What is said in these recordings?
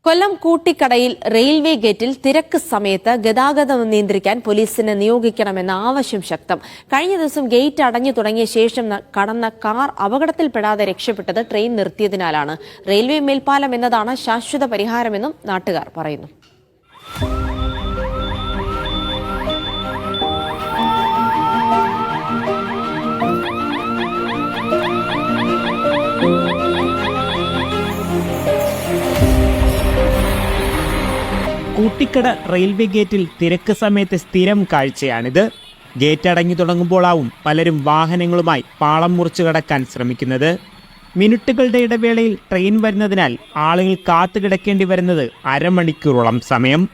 കൊല്ലം കൂട്ടിക്കടയിൽ railway ഗേറ്റിൽ തിരക്ക് സമയത്ത് ഗതാഗതം നിയന്ത്രിക്കാൻ പോലീസിനെ നിയോഗിക്കണമെന്ന ആവശ്യം ശക്തം. കഴിഞ്ഞ ദിവസം ഗേറ്റ് അടഞ്ഞു തുടങ്ങിയ ശേഷം കടന്ന കാർ അപകടത്തിൽപ്പെടാതെ രക്ഷപ്പെട്ടത് ട്രെയിൻ നിർത്തിയതിനാലാണ്. റെയിൽവേ മേൽപ്പാലം എന്നതാണ് ശാശ്വത പരിഹാരമെന്നും നാട്ടുകാർ പറയുന്നു. കൂട്ടിക്കട റെയിൽവേ ഗേറ്റിൽ തിരക്ക് സമയത്ത് സ്ഥിരം കാഴ്ചയാണിത്. ഗേറ്റ് അടങ്ങി തുടങ്ങുമ്പോഴാവും പലരും വാഹനങ്ങളുമായി പാളം മുറിച്ചു കടക്കാൻ ശ്രമിക്കുന്നത്. മിനിറ്റുകളുടെ ഇടവേളയിൽ ട്രെയിൻ വരുന്നതിനാൽ ആളുകൾ കാത്തുകിടക്കേണ്ടി വരുന്നത് അരമണിക്കൂറോളം സമയം.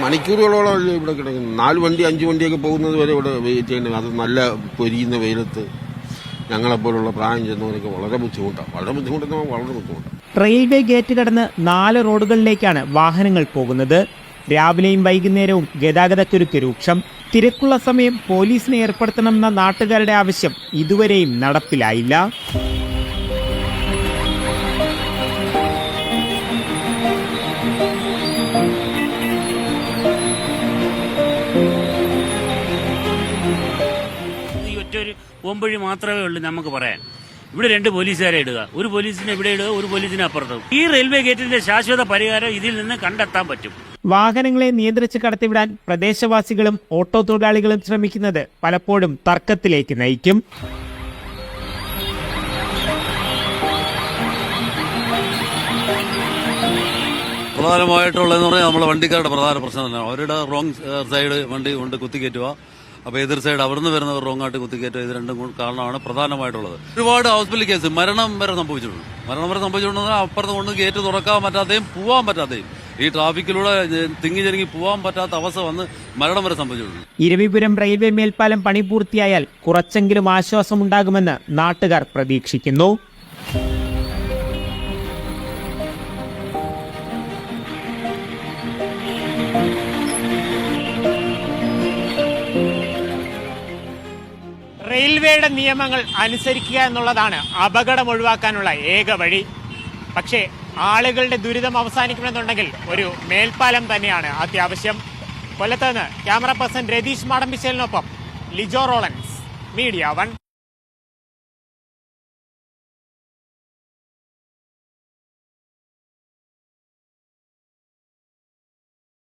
മണിക്കൂറുകളോളം ഇവിടെ കിടക്കുന്നു. 4 വണ്ടി 5 വണ്ടിയൊക്കെ പോകുന്നത് വരെ ഇവിടെ വെയിറ്റ് ചെയ്യേണ്ടത്. അത് നല്ല പൊരിയുന്ന വെയിലത്ത് ഞങ്ങളെപ്പോലുള്ള പ്രായം ചെന്നവരൊക്കെ വളരെ ബുദ്ധിമുട്ടാണ്. റെയിൽവേ ഗേറ്റ് കടന്ന് 4 റോഡുകളിലേക്കാണ് വാഹനങ്ങൾ പോകുന്നത്. രാവിലെയും വൈകുന്നേരവും ഗതാഗതക്കുരുക്ക് രൂക്ഷം. തിരക്കുള്ള സമയം പോലീസിനെ ഏർപ്പെടുത്തണമെന്ന നാട്ടുകാരുടെ ആവശ്യം ഇതുവരെയും നടപ്പിലായില്ല. ഒരു പോംവഴി മാത്രമേ ഉള്ളൂ നമുക്ക് പറയാൻ. ഇവിടെ 2 പോലീസുകാരെ ഇടുക, ഒരു പോലീസിനെ ഇവിടെ ഇടുക, ഒരു പോലീസിനെ അപ്പുറത്തും. ഈ റെയിൽവേ ഗേറ്റിന്റെ ശാശ്വത പരിഹാരം ഇതിൽ നിന്ന് കണ്ടെത്താൻ പറ്റും. വാഹനങ്ങളെ നിയന്ത്രിച്ച് കടത്തിവിടാൻ പ്രദേശവാസികളും ഓട്ടോ തൊഴിലാളികളും ശ്രമിക്കുന്നത് പലപ്പോഴും തർക്കത്തിലേക്ക് നയിക്കും. പ്രധാനമായിട്ടുള്ളതെന്ന് പറഞ്ഞാൽ നമ്മളെ വണ്ടിക്കാരുടെ പ്രധാന പ്രശ്നം തന്നെയാണ്. അവരുടെ റോങ് സൈഡ് വണ്ടി കൊണ്ട് കുത്തിക്കയറ്റുക, അപ്പോൾ എതിർ സൈഡ് അവിടുന്ന് വരുന്നവർ റോങ്ങായിട്ട് കുത്തിക്കയറ്റുക. ഇത് രണ്ടും കാരണമാണ് പ്രധാനമായിട്ടുള്ളത്. ഒരുപാട് ഹോസ്പിറ്റൽ കേസ് മരണം വരെ സംഭവിച്ചിട്ടുണ്ട്. അപ്പുറത്ത് കൊണ്ട് ഗേറ്റ് തുറക്കാൻ പറ്റാതെയും പോവാൻ പറ്റാതെയും ഈ ട്രാഫിക്കിലൂടെ തിങ്ങി ചെരുങ്ങി പോവാൻ പറ്റാത്ത അവസ്ഥ വന്ന് മരണം വരെ സംഭവിച്ചിട്ടുണ്ട്. ഇരവിപുരം റെയിൽവേ മേൽപ്പാലം പണി പൂർത്തിയായാൽ കുറച്ചെങ്കിലും ആശ്വാസമുണ്ടാകുമെന്ന് നാട്ടുകാർ പ്രതീക്ഷിക്കുന്നു. റെയിൽവേയുടെ നിയമങ്ങൾ അനുസരിക്കുക എന്നുള്ളതാണ് അപകടം ഒഴിവാക്കാനുള്ള ഏക വഴി. പക്ഷേ ആളുകളുടെ ദുരിതം അവസാനിക്കണമെന്നുണ്ടെങ്കിൽ ഒരു മേൽപ്പാലം തന്നെയാണ് അത്യാവശ്യം. കൊല്ലത്ത് നിന്ന് ക്യാമറ പേഴ്സൺ രതീഷ് മാടമ്പിശ്ശേലിനൊപ്പം ലിജോ റോളൻസ്, മീഡിയ 1.